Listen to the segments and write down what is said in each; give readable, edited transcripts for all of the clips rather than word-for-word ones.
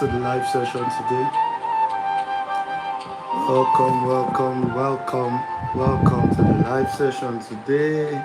to the live session today. Welcome to the live session today.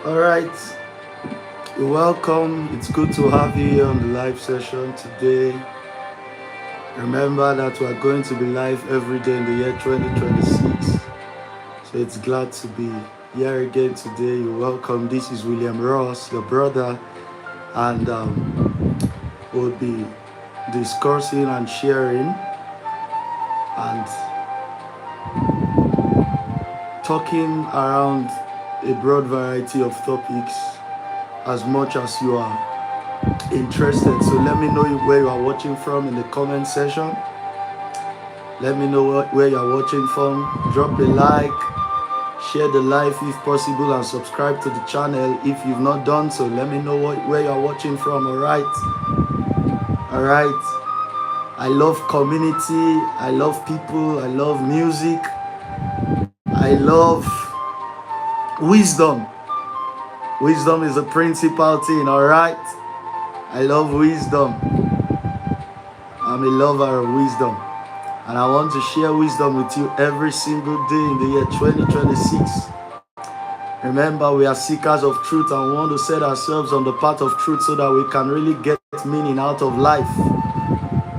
All right, welcome. It's good to have you here on the live session today. Remember that we are going to be live every day in the year 2026. So it's glad to be here again today. You're welcome. This is William Ross, your brother, and we'll be discussing and sharing and talking around a broad variety of topics as much as you are interested. So let me know where you are watching from in the comment section. Let me know where you are watching from. Drop a like, share the live if possible, and subscribe to the channel if you've not done so. Let me know where you are watching from. All right. I love community, I love people, I love music, I love wisdom. Wisdom is a principal thing, all right? I love wisdom. I'm a lover of wisdom. And I want to share wisdom with you every single day in the year 2026. Remember, we are seekers of truth and we want to set ourselves on the path of truth so that we can really get meaning out of life.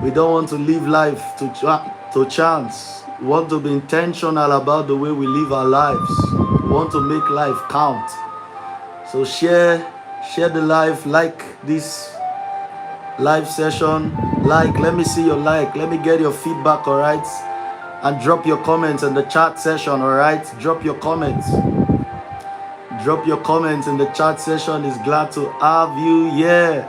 We don't want to live life to chance. We want to be intentional about the way we live our lives. We want to make life count. So share the live, like this live session. Let me see your like. Let me get your feedback, all right? And drop your comments in the chat session, all right? Drop your comments. Drop your comments in the chat session. It's glad to have you here.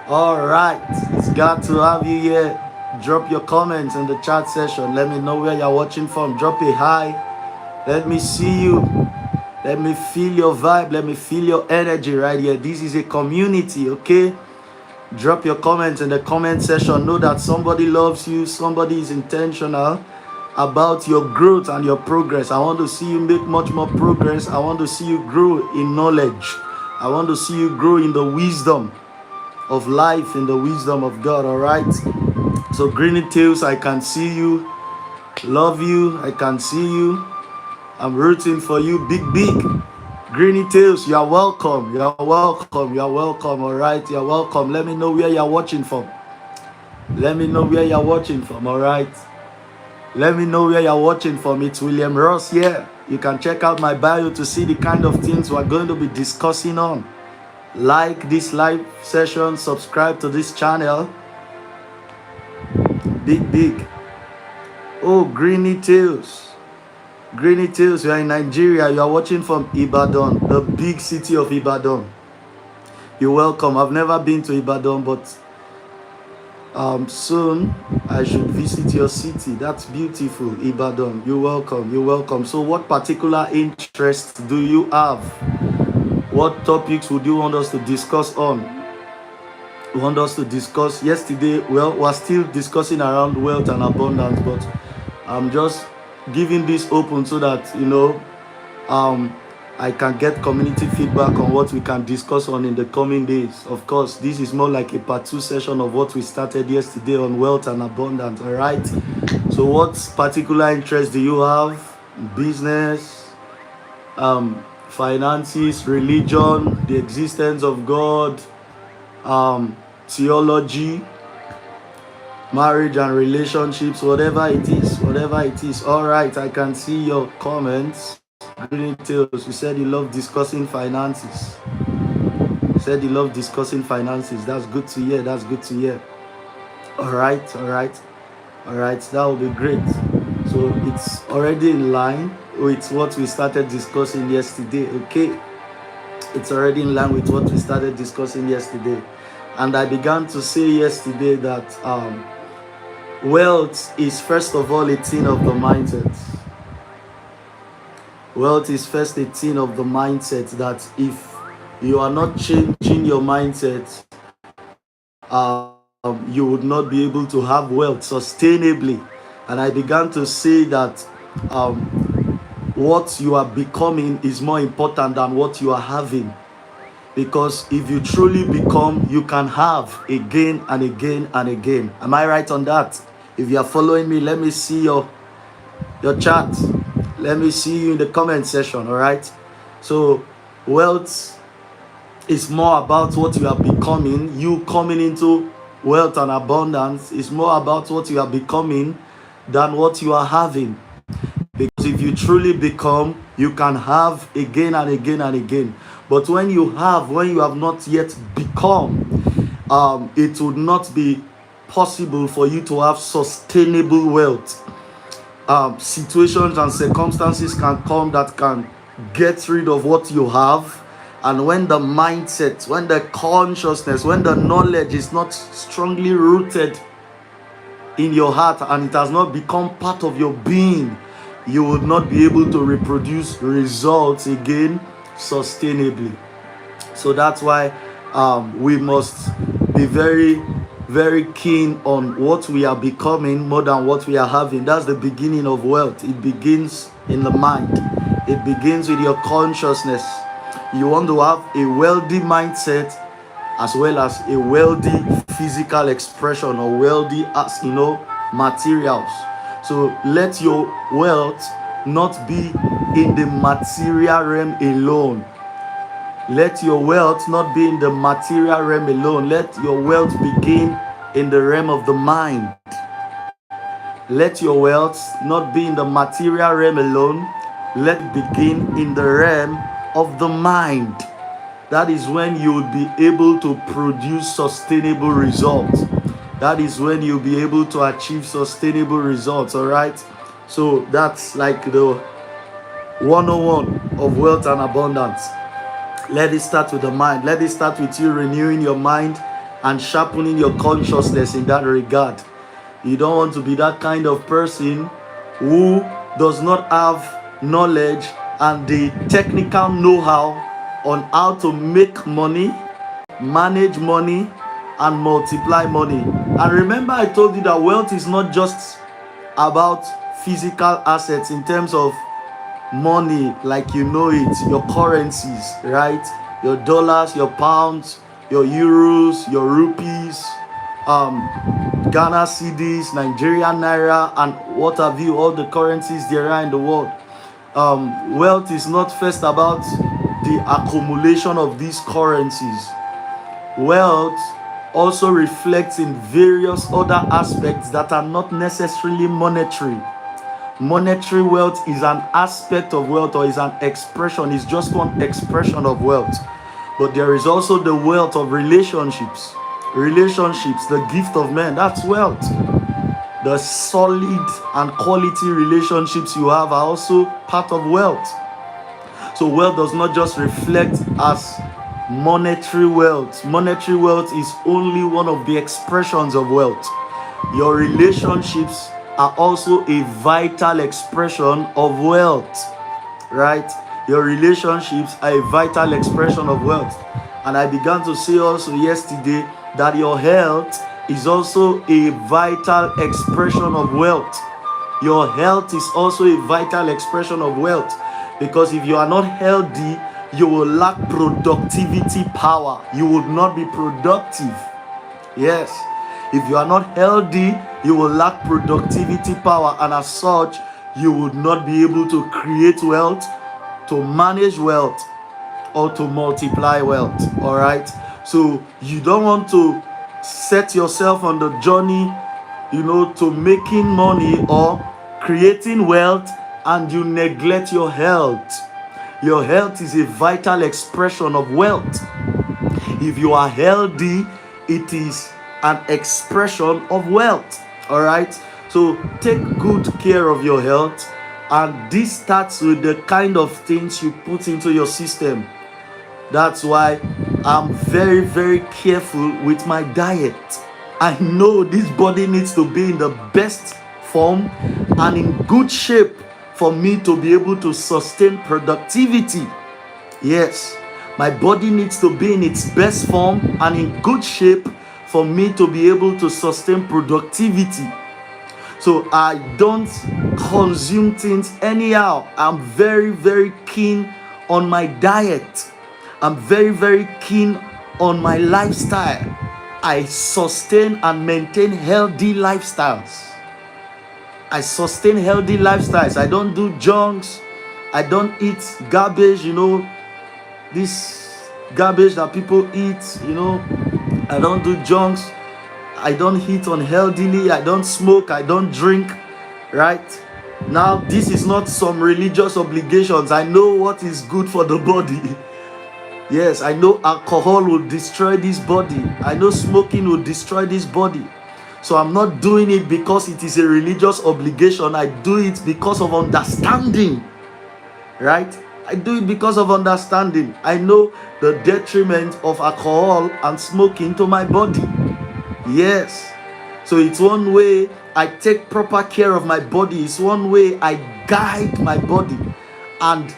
All right, it's glad to have you here. Drop your comments in the chat session. Let me know where you're watching from. Drop a hi. Let me see you. Let me feel your vibe. Let me feel your energy right here. This is a community, okay? Drop your comments in the comment section. Know that somebody loves you. Somebody is intentional about your growth and your progress. I want to see you make much more progress. I want to see you grow in knowledge. I want to see you grow in the wisdom of life, in the wisdom of God, all right? So Greeny Tales, I can see you. Love you, I can see you. I'm rooting for you, big. Greeny Tales, you are welcome. You are welcome. You are welcome. All right, you are welcome. Let me know where you are watching from. Let me know where you are watching from. All right. Let me know where you are watching from. It's William Ross here. You can check out my bio to see the kind of things we're going to be discussing on. Like this live session, subscribe to this channel. Big. Oh, Greeny Tales. Greeny Tales, you are in Nigeria. You are watching from Ibadan, the big city of Ibadan. You're welcome. I've never been to Ibadan, but soon I should visit your city. That's beautiful, Ibadan. You're welcome. You're welcome. So what particular interest do you have? What topics would you want us to discuss on? You want us to discuss yesterday? Well, we're still discussing around wealth and abundance, but I'm just giving this open so that I can get community feedback on what we can discuss on in the coming days. Of course, this is more like a part 2 session of what we started yesterday on wealth and abundance. All right. So what particular interest do you have? Business, finances, religion, the existence of God, theology, marriage and relationships, whatever it is. All right, I can see your comments. Details. You said you love discussing finances. That's good to hear. All right. That will be great. So it's already in line with what we started discussing yesterday. Okay, it's already in line with what we started discussing yesterday. And I began to say yesterday that wealth is first of all a thing of the mindset. Wealth is first a thing of the mindset, that if you are not changing your mindset, you would not be able to have wealth sustainably. And I began to say that what you are becoming is more important than what you are having. Because if you truly become, you can have again and again and again. Am I right on that? If you are following me, let me see your chat. Let me see you in the comment section. All right. So wealth is more about what you are becoming. You coming into wealth and abundance is more about what you are becoming than what you are having. Because if you truly become, you can have again and again and again. But when you have not yet become, it would not be possible for you to have sustainable wealth. Situations and circumstances can come that can get rid of what you have. And when the mindset, when the consciousness, when the knowledge is not strongly rooted in your heart and it has not become part of your being, you would not be able to reproduce results again sustainably. So that's why we must be very, very keen on what we are becoming more than what we are having. That's the beginning of wealth. It begins in the mind. It begins with your consciousness. You want to have a wealthy mindset as well as a wealthy physical expression or wealthy, materials. So let your wealth not be in the material realm alone. Let your wealth not be in the material realm alone. Let your wealth begin in the realm of the mind. Let your wealth not be in the material realm alone. Let it begin in the realm of the mind. That is when you will be able to produce sustainable results. That is when you'll be able to achieve sustainable results. All right. So that's like the 101 of wealth and abundance. Let it start with the mind. Let it start with you renewing your mind and sharpening your consciousness in that regard. You don't want to be that kind of person who does not have knowledge and the technical know-how on how to make money, manage money, and multiply money. And remember, I told you that wealth is not just about physical assets in terms of money like you know it, your currencies, right? Your dollars, your pounds, your euros, your rupees, Ghana cedis, Nigerian naira, and what have you, all the currencies there are in the world. Wealth is not first about the accumulation of these currencies. Wealth also reflects in various other aspects that are not necessarily monetary. Monetary wealth is an aspect of wealth, or is an expression, is just one expression of wealth. But there is also the wealth of relationships. Relationships, the gift of men, that's wealth. The solid and quality relationships you have are also part of wealth. So wealth does not just reflect as monetary wealth. Monetary wealth is only one of the expressions of wealth. Your relationships are also a vital expression of wealth, right? Your relationships are a vital expression of wealth. And I began to say also yesterday that your health is also a vital expression of wealth. Your health is also a vital expression of wealth, because if you are not healthy, you will lack productivity power. You would not be productive. Yes. If you are not healthy, you will lack productivity power, and as such, you would not be able to create wealth, to manage wealth, or to multiply wealth. All right. So you don't want to set yourself on the journey, to making money or creating wealth, and you neglect your health. Your health is a vital expression of wealth. If you are healthy, it is an expression of wealth. All right. So take good care of your health, and this starts with the kind of things you put into your system. That's why I'm very, very careful with my diet. I know this body needs to be in the best form and in good shape for me to be able to sustain productivity. Yes, my body needs to be in its best form and in good shape for me to be able to sustain productivity. So I don't consume things anyhow. I'm very, very keen on my diet. I'm very, very keen on my lifestyle. I sustain and maintain healthy lifestyles. I sustain healthy lifestyles. I don't do junks. I don't eat garbage, this garbage that people eat, I don't do junks. I don't eat unhealthily. I don't smoke. I don't drink, right? Now, this is not some religious obligations. I know what is good for the body. Yes, I know alcohol will destroy this body. I know smoking will destroy this body. So I'm not doing it because it is a religious obligation. I do it because of understanding, right? I do it because of understanding. I know the detriment of alcohol and smoking to my body. Yes. So it's one way I take proper care of my body. It's one way I guide my body. And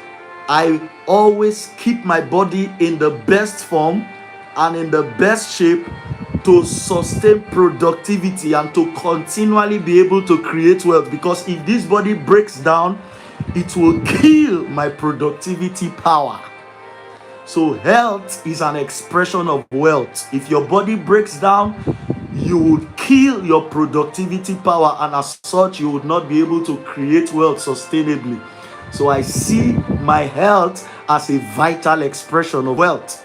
I always keep my body in the best form and in the best shape to sustain productivity and to continually be able to create wealth. Because if this body breaks down, it will kill my productivity power. So health is an expression of wealth. If your body breaks down, you would kill your productivity power, and as such, you would not be able to create wealth sustainably. So I see my health as a vital expression of wealth.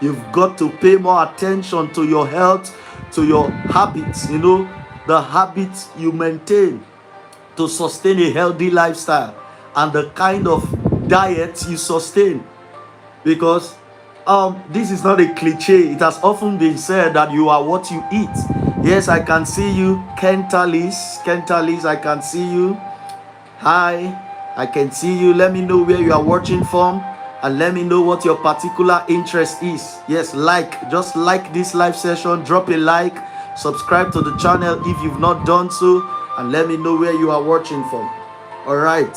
You've got to pay more attention to your health, to your habits, the habits you maintain to sustain a healthy lifestyle, and the kind of diet you sustain. Because this is not a cliche. It has often been said that you are what you eat. Yes, I can see you. Kentalis, I can see you. Hi, I can see you. Let me know where you are watching from, and let me know what your particular interest is. Yes, just like this live session, drop a like, subscribe to the channel if you've not done so, and let me know where you are watching from. All right.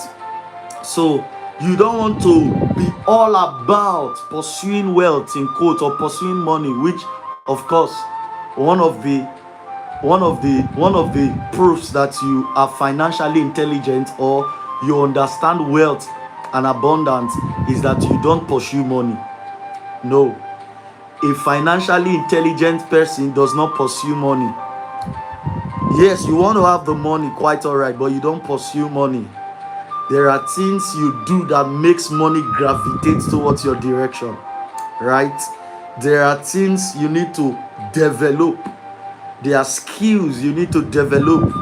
So you don't want to be all about pursuing wealth in quote, or pursuing money, which of course one of the proofs that you are financially intelligent or you understand wealth and abundance is that you don't pursue money. No, a financially intelligent person does not pursue money. Yes, you want to have the money, quite all right, but you don't pursue money. There are things you do that makes money gravitate towards your direction, right? There are things you need to develop. There are skills you need to develop.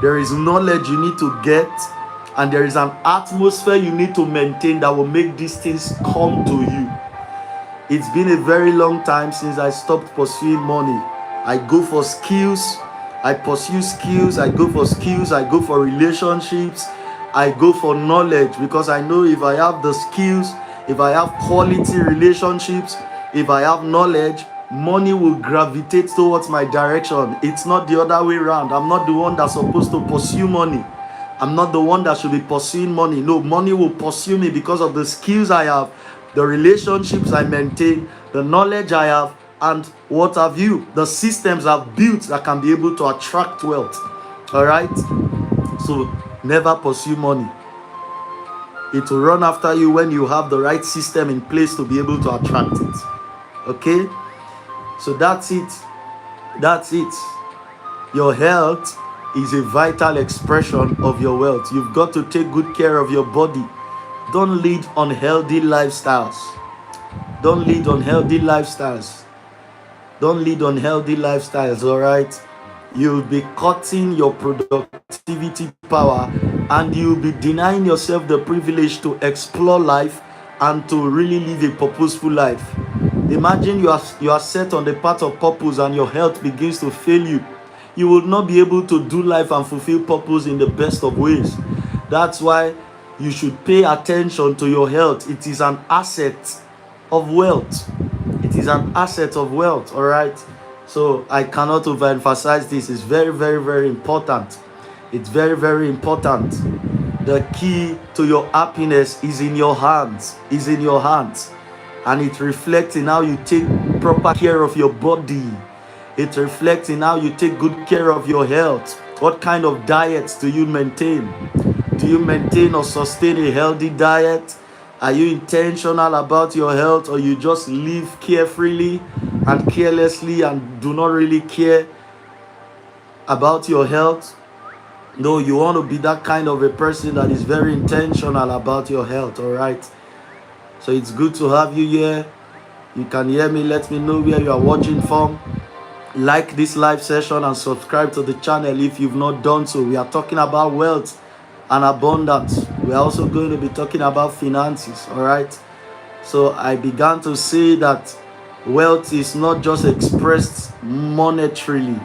There is knowledge you need to get, and there is an atmosphere you need to maintain that will make these things come to you. It's been a very long time since I stopped pursuing money. I go for skills, I pursue skills, I go for skills, I go for relationships, I go for knowledge, because I know if I have the skills, if I have quality relationships, if I have knowledge, money will gravitate towards my direction. It's not the other way around. I'm not the one that's supposed to pursue money. I'm not the one that should be pursuing money. No, money will pursue me because of the skills I have, the relationships I maintain, the knowledge I have, and what have you, the systems I've built that can be able to attract wealth. All right? So never pursue money. It will run after you when you have the right system in place to be able to attract it. Okay? So that's it. That's it. Your health is a vital expression of your wealth. You've got to take good care of your body. Don't lead unhealthy lifestyles. Don't lead unhealthy lifestyles. Don't lead unhealthy lifestyles, all right? You'll be cutting your productivity power, and you'll be denying yourself the privilege to explore life and to really live a purposeful life. Imagine you are set on the path of purpose and your health begins to fail you. You will not be able to do life and fulfill purpose in the best of ways. That's why you should pay attention to your health. It is an asset of wealth. It is an asset of wealth, all right? So I cannot overemphasize this. It's very, very, very important. It's very, very important. The key to your happiness is in your hands. Is in your hands. And it reflects in how you take proper care of your body. It reflects in how you take good care of your health. What kind of diets do you maintain? Do you maintain or sustain a healthy diet? Are you intentional about your health, or you just live carefully and carelessly and do not really care about your health? No, you want to be that kind of a person that is very intentional about your health, all right? So it's good to have you here. You can hear me. Let me know where you are watching from. Like this live session and subscribe to the channel if you've not done so. We are talking about wealth and abundance. We are also going to be talking about finances, all right? So I began to say that wealth is not just expressed monetarily.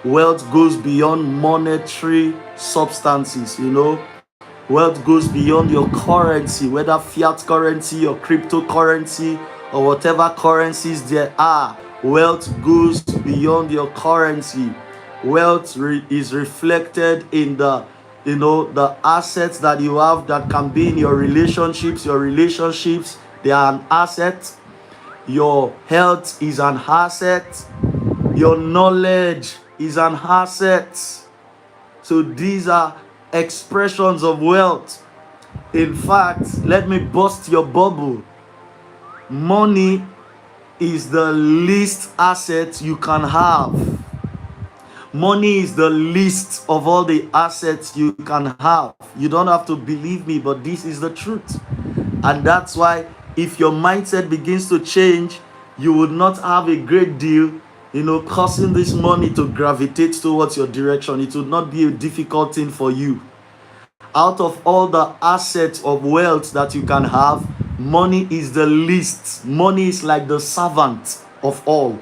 Wealth goes beyond monetary substances, you know. Wealth goes beyond your currency, whether fiat currency or cryptocurrency or whatever currencies there are. Wealth goes beyond your currency. Wealth is reflected in the assets that you have that can be in your relationships. Your relationships, they are an asset. Your health is an asset. Your knowledge is an asset. So these are expressions of wealth. In fact, let me burst your bubble. Money is the least asset you can have. Money is the least of all the assets you can have. You don't have to believe me, but this is the truth. And that's why if your mindset begins to change, you would not have a great deal, causing this money to gravitate towards your direction. It would not be a difficult thing for you. Out of all the assets of wealth that you can have, money is the least. Money is like the servant of all,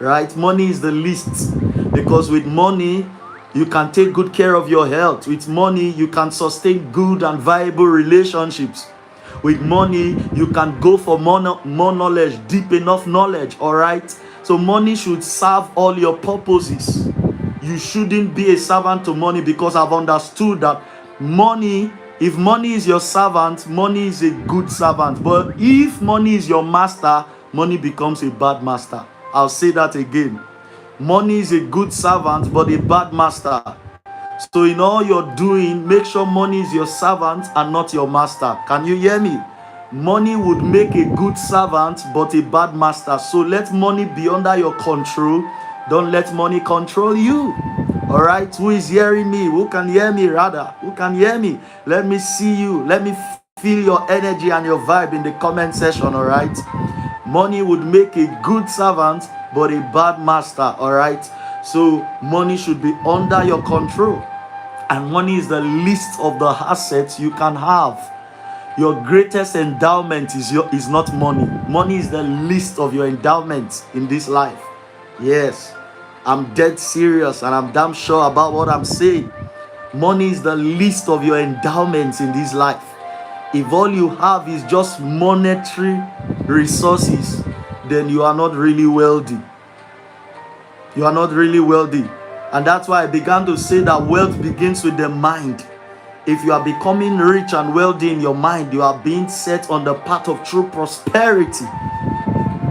right? Money is the least, because with money, you can take good care of your health. With money, you can sustain good and viable relationships. With money, you can go for more knowledge, deep enough knowledge, all right? So money should serve all your purposes. You shouldn't be a servant to money, because I've understood that money, if money is your servant, money is a good servant. But if money is your master, money becomes a bad master. I'll say that again. Money is a good servant, but a bad master. So in all you're doing, make sure money is your servant and not your master. Can you hear me? Money would make a good servant, but a bad master. So let money be under your control. Don't let money control you. All right, who is hearing me? Who can hear me rather? Who can hear me? Let me see you. Let me feel your energy and your vibe in the comment section. All right. Money would make a good servant, but a bad master. All right. So money should be under your control, and money is the least of the assets you can have. Your greatest endowment is not money. Money is the least of your endowments in this life. Yes, I'm dead serious and I'm damn sure about what I'm saying. Money is the least of your endowments in this life. If all you have is just monetary resources, then you are not really wealthy. You are not really wealthy. And that's why I began to say that wealth begins with the mind. If you are becoming rich and wealthy in your mind, you are being set on the path of true prosperity.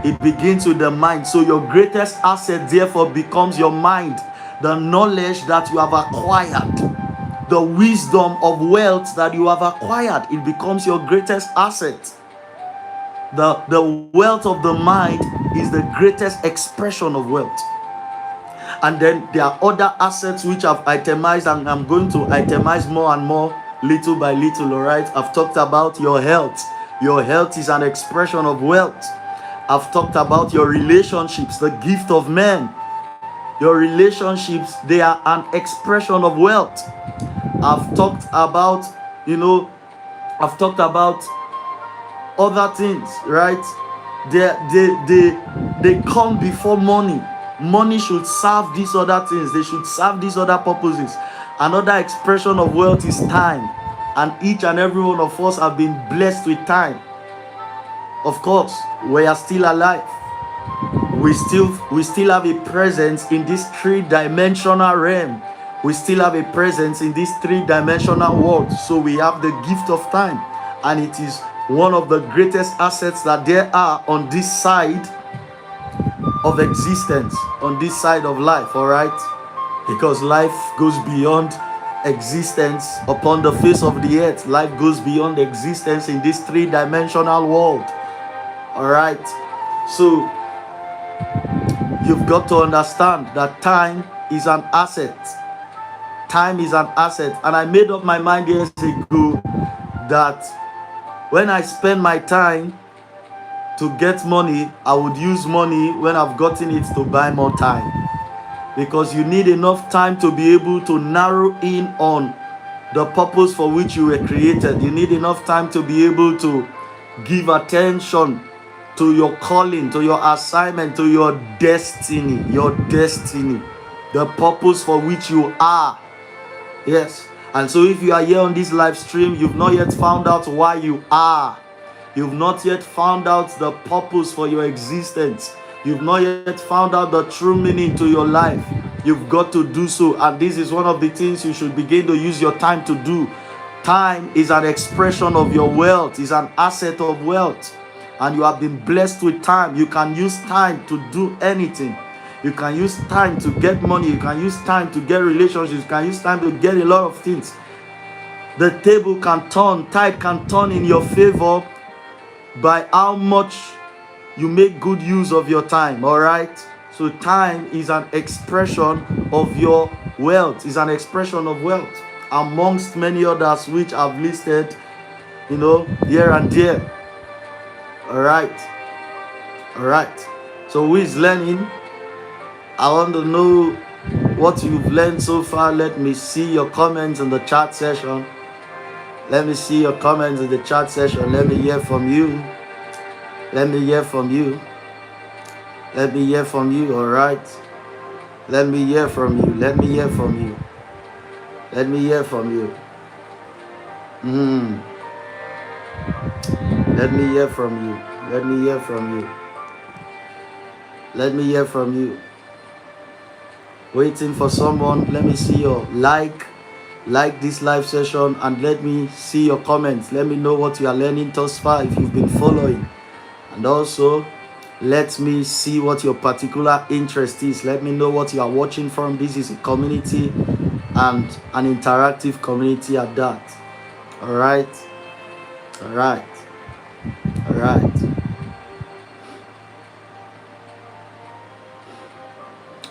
It begins with the mind. So your greatest asset therefore becomes your mind, the knowledge that you have acquired, the wisdom of wealth that you have acquired. It becomes your greatest asset. The wealth of the mind is the greatest expression of wealth. And then there are other assets which I've itemized, and I'm going to itemize more and more little by little. All right, I've talked about your health. Your health is an expression of wealth. I've talked about your relationships, the gift of men. Your relationships, they are an expression of wealth. I've talked about, I've talked about other things, right? They come before money. Money should serve these other things. They should serve these other purposes. Another expression of wealth is time. And each and every one of us have been blessed with time. Of course, we are still alive. We still have a presence in this three-dimensional realm. We still have a presence in this three-dimensional world. So we have the gift of time. And it is one of the greatest assets that there are on this side of existence, on this side of life, all right? Because life goes beyond existence upon the face of the earth. Life goes beyond existence in this three-dimensional world, all right? So you've got to understand that time is an asset. Time is an asset. And I made up my mind years ago that when I spend my time to get money, I would use money when I've gotten it to buy more time. Because you need enough time to be able to narrow in on the purpose for which you were created. You need enough time to be able to give attention to your calling, to your assignment, to your destiny, the purpose for which you are. Yes. And so if you are here on this live stream, you've not yet found out why you are. You've not yet found out the purpose for your existence. You've not yet found out the true meaning to your life. You've got to do so. And this is one of the things you should begin to use your time to do. Time is an expression of your wealth, is an asset of wealth. And you have been blessed with time. You can use time to do anything. You can use time to get money. You can use time to get relationships. You can use time to get a lot of things. The table can turn, tide can turn in your favor by how much you make good use of your time, all right? So time is an expression of your wealth, is an expression of wealth, amongst many others which I've listed, here and there. All right. So who is learning? I want to know what you've learned so far. Let me see your comments in the chat session. Let me see your comments in the chat session. Let me hear from you. Let me hear from you. Let me hear from you, all right? Let me hear from you. Let me hear from you. Let me hear from you. Let me hear from you. Let me hear from you. Let me hear from you. Waiting for someone. Let me see your like this live session, and let me see your comments. Let me know what you are learning thus far if you've been following. And also, let me see what your particular interest is. Let me know what you are watching from. This is a community, and an interactive community at that. All right.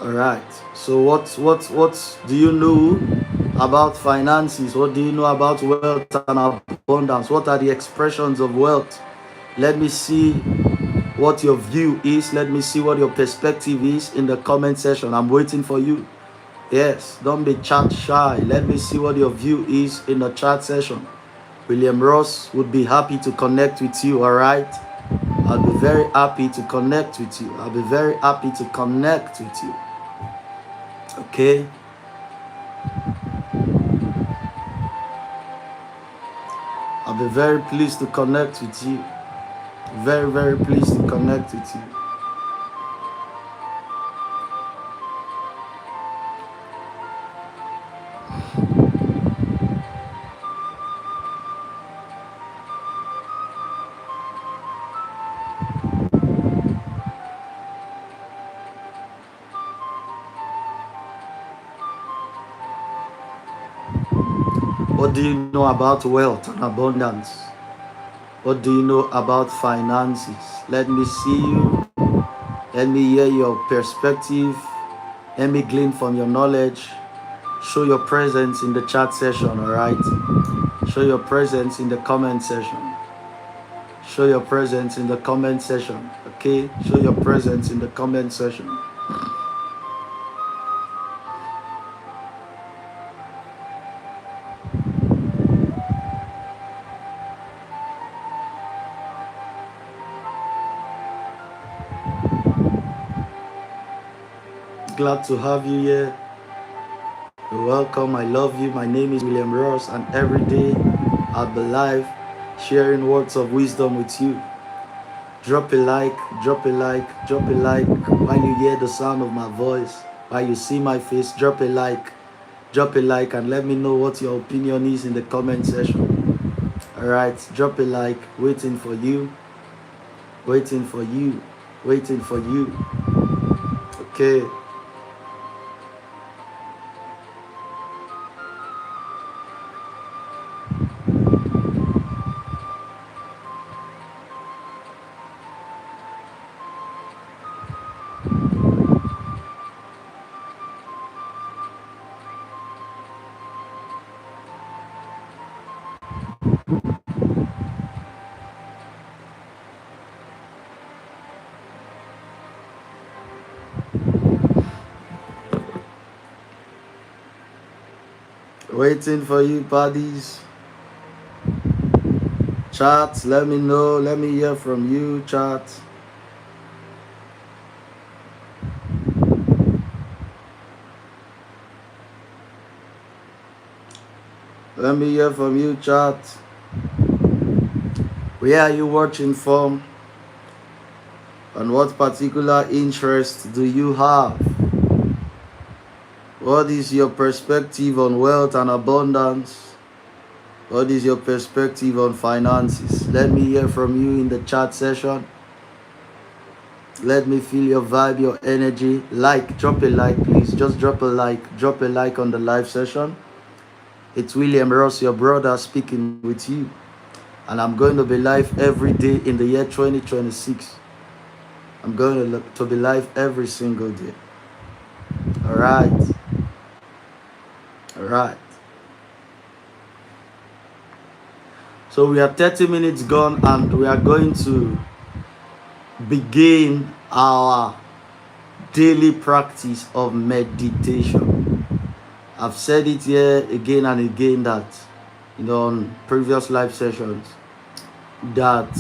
All right. So what do you know about finances? What do you know about wealth and abundance? What are the expressions of wealth? Let me see what your view is. Let me see what your perspective is in the comment section. I'm waiting for you. Yes, don't be chat shy. Let me see what your view is in the chat session. William Ross would be happy to connect with you, all right? I'll be very happy to connect with you. I'll be very happy to connect with you. Okay? I'll be very pleased to connect with you. Very, very pleased to connect with you. What do you know about wealth and abundance? What do you know about finances? Let me see you. Let me hear your perspective. Let me glean from your knowledge. Show your presence in the chat session, all right? Show your presence in the comment section. Show your presence in the comment section, okay? Show your presence in the comment section. Glad to have you here. You're welcome. I love you. My name is William Ross, and every day I'll be live sharing words of wisdom with you. Drop a like, drop a like, drop a like while you hear the sound of my voice, while you see my face. Drop a like, and let me know what your opinion is in the comment section. All right, drop a like. Waiting for you, waiting for you, waiting for you. Okay. Waiting for you, buddies. Chat, let me know. Let me hear from you, chat. Let me hear from you, chat. Where are you watching from? And what particular interest do you have? What is your perspective on wealth and abundance? What is your perspective on finances? Let me hear from you in the chat session. Let me feel your vibe, your energy. Like, drop a like, please. Just drop a like. Drop a like on the live session. It's William Ross, your brother, speaking with you. And I'm going to be live every day in the year 2026. I'm going to be live every single day. All right. All right. So we are 30 minutes gone, and we are going to begin our daily practice of meditation. I've said it here again and again that, on previous live sessions, that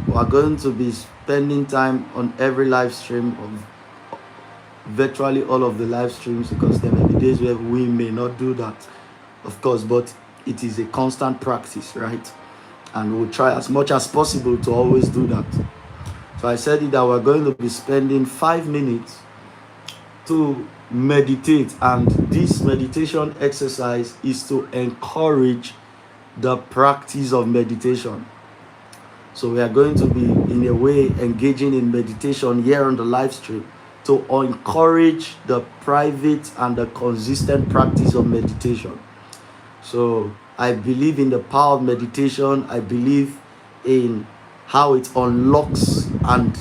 we are going to be spending time on every live stream of virtually all of the live streams, because there may be days where we may not do that, of course, but it is a constant practice, right? And we'll try as much as possible to always do that. So I said that we're going to be spending 5 minutes to meditate, and this meditation exercise is to encourage the practice of meditation. So we are going to be, in a way, engaging in meditation here on the live stream to encourage the private and the consistent practice of meditation. So I believe in the power of meditation. I believe in how it unlocks and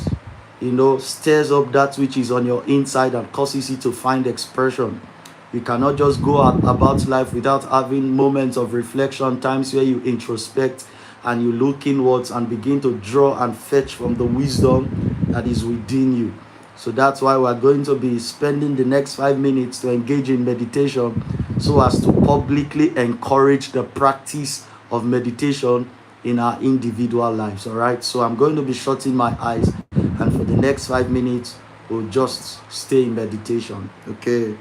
stirs up that which is on your inside and causes you to find expression. You cannot just go about life without having moments of reflection, times where you introspect and you look inwards and begin to draw and fetch from the wisdom that is within you. So that's why we're going to be spending the next 5 minutes to engage in meditation so as to publicly encourage the practice of meditation in our individual lives. All right. So I'm going to be shutting my eyes, and for the next 5 minutes, we'll just stay in meditation. Okay.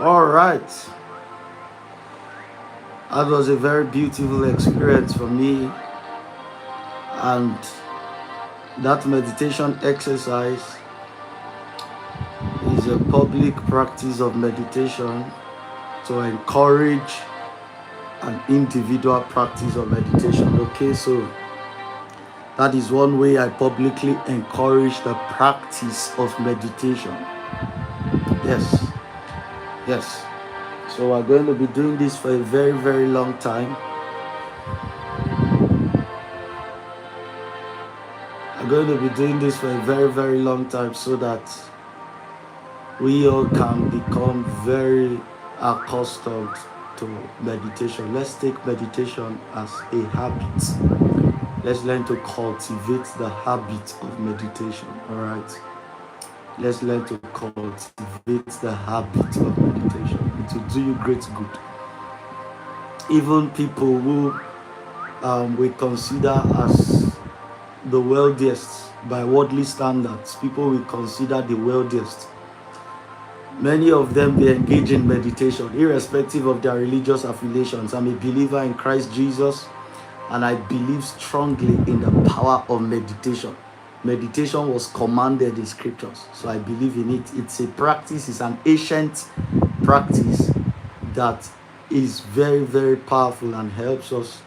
All right. That was a very beautiful experience for me. And that meditation exercise is a public practice of meditation to encourage an individual practice of meditation. Okay, so that is one way I publicly encourage the practice of meditation. Yes, yes. So we're going to be doing this for a very, very long time. We're going to be doing this for a very, very long time so that we all can become very accustomed to meditation. Let's take meditation as a habit. Let's learn to cultivate the habit of meditation. All right. Let's learn to cultivate the habit of meditation. It will do you great good. Even people who we consider as the wealthiest by worldly standards, people we consider the wealthiest, many of them, they engage in meditation irrespective of their religious affiliations. I'm a believer in Christ Jesus, and I believe strongly in the power of meditation. Meditation was commanded in scriptures, so I believe in it. It's a practice, it's an ancient practice that is very, very powerful and helps us,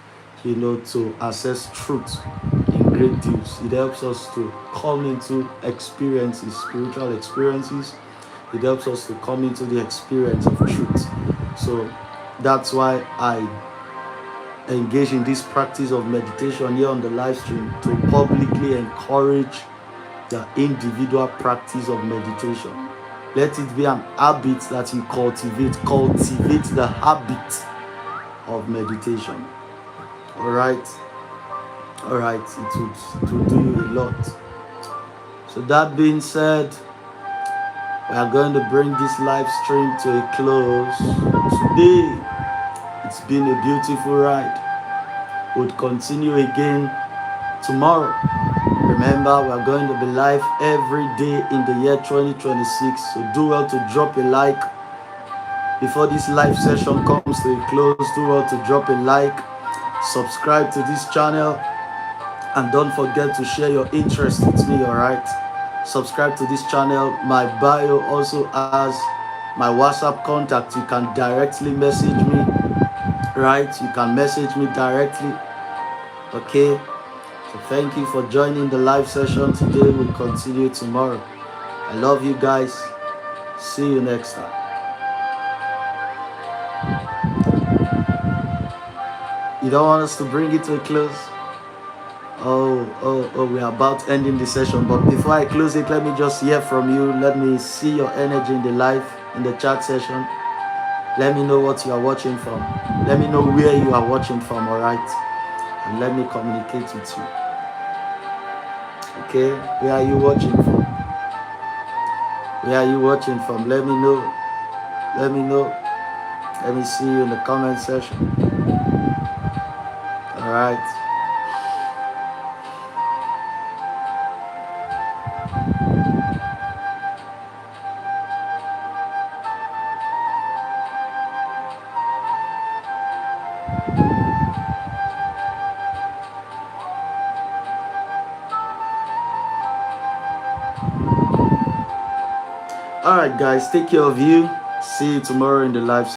to access truth in great deals. It helps us to come into experiences, spiritual experiences. It helps us to come into the experience of truth. So that's why I engage in this practice of meditation here on the live stream, to publicly encourage the individual practice of meditation. Let it be an habit that you cultivate. Cultivate the habit of meditation. All right. It will do you a lot. So that being said, we are going to bring this live stream to a close today. It's been a beautiful ride. We'll continue again tomorrow. Remember, we are going to be live every day in the year 2026. So do well to drop a like before this live session comes to a close. Do well to drop a like, subscribe to this channel, and don't forget to share your interest with me. All right, subscribe to this channel. My bio also has my WhatsApp contact. You can directly message me. Right, you can message me directly. Okay, so thank you for joining the live session today. We'll continue tomorrow. I love you guys. See you next time. You don't want us to bring it to a close? Oh, we're about ending the session. But before I close it, let me just hear from you. Let me see your energy in the chat session. Let me know what you are watching from. Let me know where you are watching from, all right? And let me communicate with you. Okay, where are you watching from? Where are you watching from? Let me know. Let me know. Let me see you in the comment section. All right. All right, guys, take care of you. See you tomorrow in the live